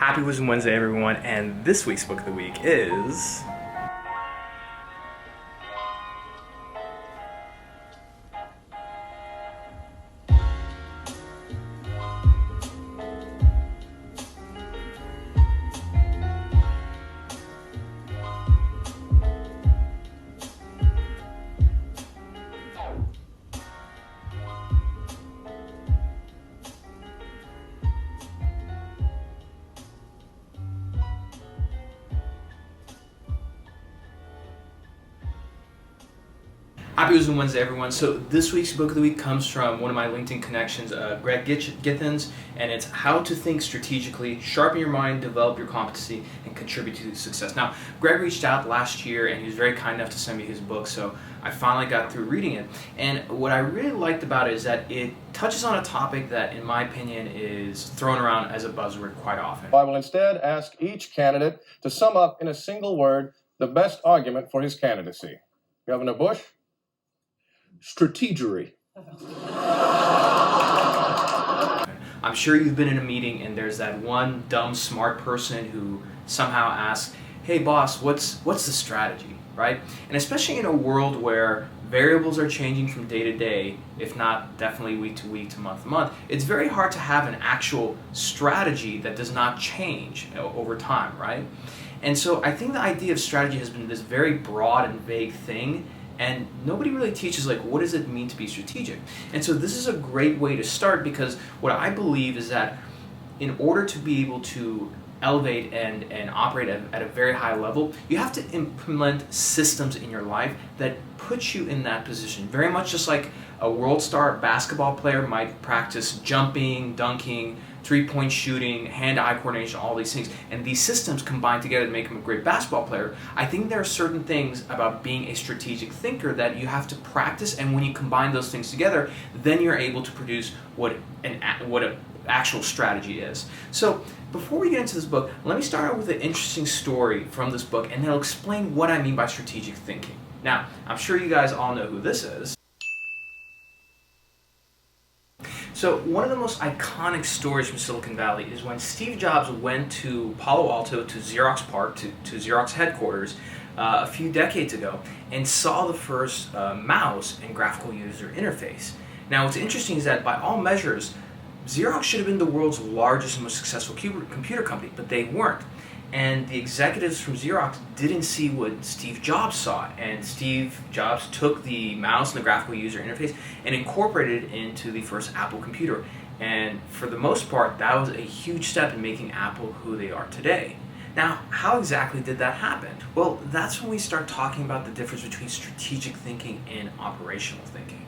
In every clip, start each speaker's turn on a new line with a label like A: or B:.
A: Happy Wisdom Wednesday, everyone, and this week's book of the week is... Happy Wisdom Wednesday, everyone. So this week's book of the week comes from one of my LinkedIn connections, Greg Githens, and it's How to Think Strategically, Sharpen Your Mind, Develop Your Competency, and Contribute to Success. Now, Greg reached out last year, and he was very kind enough to send me his book, so I finally got through reading it. And what I really liked about it is that it touches on a topic that, in my opinion, is thrown around as a buzzword quite often.
B: I will instead ask each candidate to sum up in a single word the best argument for his candidacy. Governor Bush? Strategery.
A: I'm sure you've been in a meeting and there's that one dumb smart person who somehow asks, hey boss, what's the strategy, right? And especially in a world where variables are changing from day to day, if not definitely week to month to month, it's very hard to have an actual strategy that does not change over time, right? And so I think the idea of strategy has been this very broad and vague thing, and nobody really teaches, like, what does it mean to be strategic? And so this is a great way to start, because what I believe is that in order to be able to elevate and operate at a very high level, you have to implement systems in your life that put you in that position. Very much just like a world star basketball player might practice jumping, dunking, three-point shooting, hand-eye coordination, all these things, and these systems combine together to make him a great basketball player. I think there are certain things about being a strategic thinker that you have to practice, and when you combine those things together, then you're able to produce what an actual strategy is. So before we get into this book, let me start out with an interesting story from this book, and then I'll explain what I mean by strategic thinking. Now, I'm sure you guys all know who this is. So one of the most iconic stories from Silicon Valley is when Steve Jobs went to Palo Alto, to Xerox PARC, to Xerox headquarters a few decades ago, and saw the first mouse and graphical user interface. Now what's interesting is that by all measures, Xerox should have been the world's largest and most successful computer company, but they weren't. And the executives from Xerox didn't see what Steve Jobs saw, and Steve Jobs took the mouse and the graphical user interface and incorporated it into the first Apple computer. And for the most part, that was a huge step in making Apple who they are today. Now, how exactly did that happen? Well, that's when we start talking about the difference between strategic thinking and operational thinking.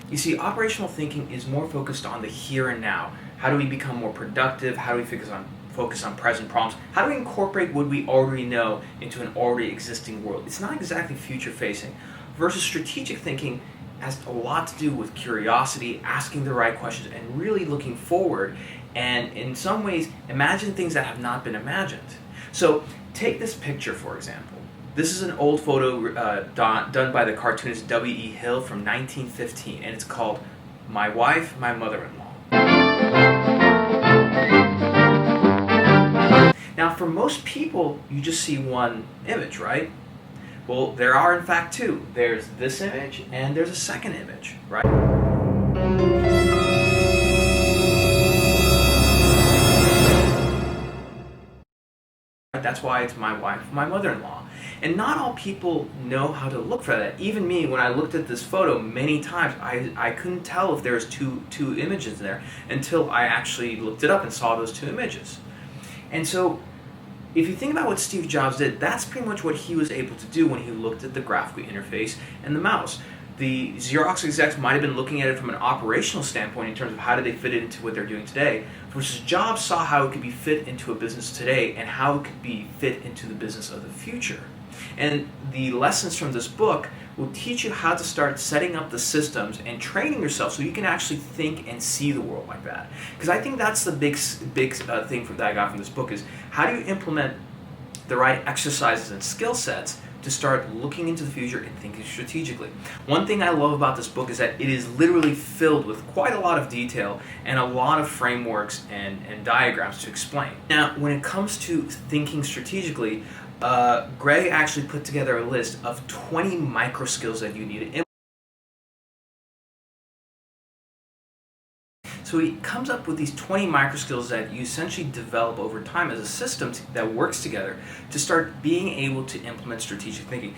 A: You see, operational thinking is more focused on the here and now. How do we become more productive? How do we focus on present problems? How do we incorporate what we already know into an already existing world? It's not exactly future facing. Versus strategic thinking has a lot to do with curiosity, asking the right questions, and really looking forward, and in some ways imagine things that have not been imagined. So take this picture, for example. This is an old photo done by the cartoonist W.E. Hill from 1915, and it's called My Wife, My Mother-in-Law. Now, for most people, you just see one image, right? Well, there are in fact two. There's this image, and there's a second image, right? That's why it's my wife, my mother-in-law. And not all people know how to look for that. Even me, when I looked at this photo many times, I couldn't tell if there's two images there until I actually looked it up and saw those two images. And so, if you think about what Steve Jobs did, that's pretty much what he was able to do when he looked at the graphical interface and the mouse. The Xerox execs might have been looking at it from an operational standpoint in terms of how do they fit it into what they're doing today, versus Jobs saw how it could be fit into a business today and how it could be fit into the business of the future. And the lessons from this book will teach you how to start setting up the systems and training yourself so you can actually think and see the world like that. Because I think that's the big thing that I got from this book is how do you implement the right exercises and skill sets to start looking into the future and thinking strategically. One thing I love about this book is that it is literally filled with quite a lot of detail and a lot of frameworks and diagrams to explain. Now, when it comes to thinking strategically, Greg actually put together a list of 20 micro skills that you need to implement. So he comes up with these 20 micro skills that you essentially develop over time as a system that works together to start being able to implement strategic thinking.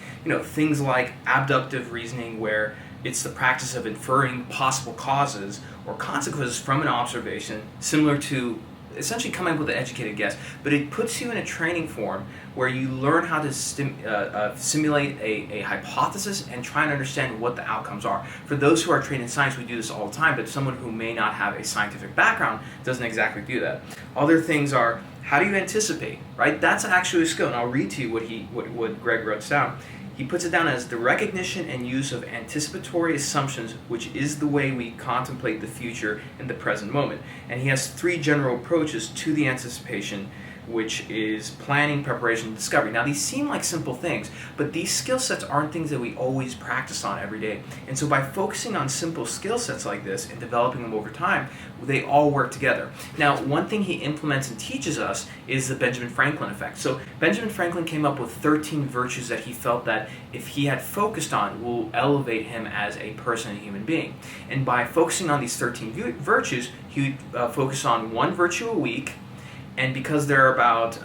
A: Things like abductive reasoning, where it's the practice of inferring possible causes or consequences from an observation, similar to essentially coming up with an educated guess, but it puts you in a training form where you learn how to simulate a hypothesis and try and understand what the outcomes are. For those who are trained in science, we do this all the time, but someone who may not have a scientific background doesn't exactly do that. Other things are, how do you anticipate, right? That's actually a skill, and I'll read to you what Greg wrote down. He puts it down as the recognition and use of anticipatory assumptions, which is the way we contemplate the future in the present moment. And he has 3 general approaches to the anticipation, which is planning, preparation, and discovery. Now, these seem like simple things, but these skill sets aren't things that we always practice on every day. And so by focusing on simple skill sets like this and developing them over time, they all work together. Now, one thing he implements and teaches us is the Benjamin Franklin effect. So Benjamin Franklin came up with 13 virtues that he felt that if he had focused on will elevate him as a person and human being. And by focusing on these 13 virtues, he would focus on 1 virtue a week. And because there are about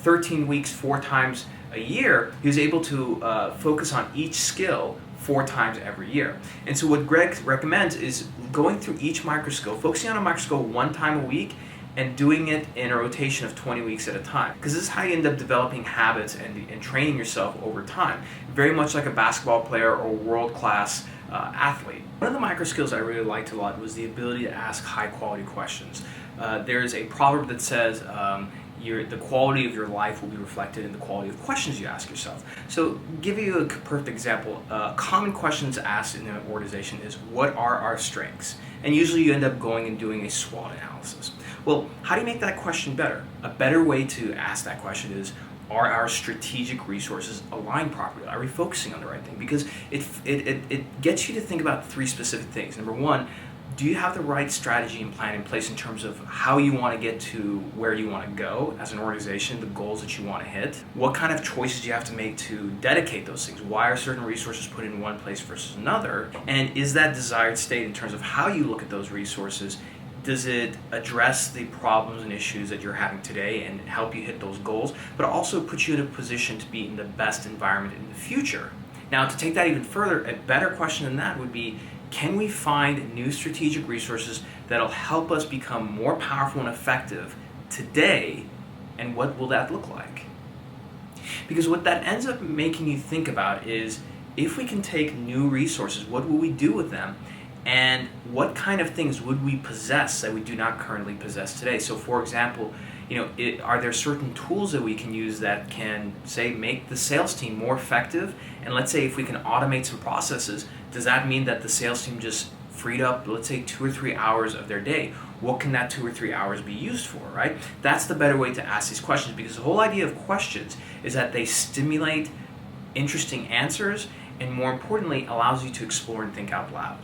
A: 13 weeks, 4 times a year, he was able to focus on each skill 4 times every year. And so what Greg recommends is going through each micro skill, focusing on a micro skill 1 time a week, and doing it in a rotation of 20 weeks at a time. Because this is how you end up developing habits and training yourself over time. Very much like a basketball player or world-class athlete. One of the micro skills I really liked a lot was the ability to ask high-quality questions. There's a proverb that says the quality of your life will be reflected in the quality of questions you ask yourself. So, give you a perfect example. Common questions asked in an organization is, what are our strengths? And usually you end up going and doing a SWOT analysis. Well, how do you make that question better? A better way to ask that question is, are our strategic resources aligned properly? Are we focusing on the right thing? Because it gets you to think about 3 specific things. Number 1, do you have the right strategy and plan in place in terms of how you want to get to where you want to go as an organization, the goals that you want to hit? What kind of choices do you have to make to dedicate those things? Why are certain resources put in one place versus another? And is that desired state in terms of how you look at those resources, does it address the problems and issues that you're having today and help you hit those goals, but also put you in a position to be in the best environment in the future? Now, to take that even further, a better question than that would be, can we find new strategic resources that'll help us become more powerful and effective today, and what will that look like? Because what that ends up making you think about is, if we can take new resources, what will we do with them? And what kind of things would we possess that we do not currently possess today? So, for example, are there certain tools that we can use that can, say, make the sales team more effective? And let's say if we can automate some processes, does that mean that the sales team just freed up, let's say, 2 or 3 hours of their day? What can that 2 or 3 hours be used for, right? That's the better way to ask these questions, because the whole idea of questions is that they stimulate interesting answers, and more importantly, allows you to explore and think out loud.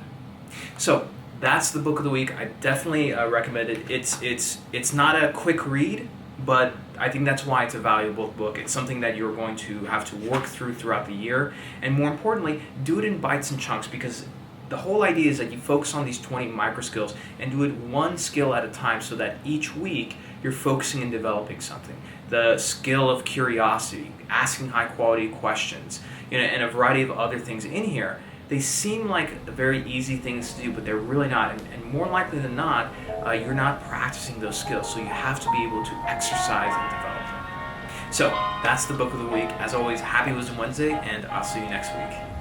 A: So that's the book of the week. I definitely recommend it. It's not a quick read, but I think that's why it's a valuable book. It's something that you're going to have to work throughout the year, and more importantly, do it in bites and chunks, because the whole idea is that you focus on these 20 micro skills and do it 1 skill at a time, so that each week you're focusing and developing something. The skill of curiosity, asking high quality questions, and a variety of other things in here. They seem like very easy things to do, but they're really not. And more likely than not, you're not practicing those skills. So you have to be able to exercise and develop them. So that's the book of the week. As always, happy Wisdom Wednesday, and I'll see you next week.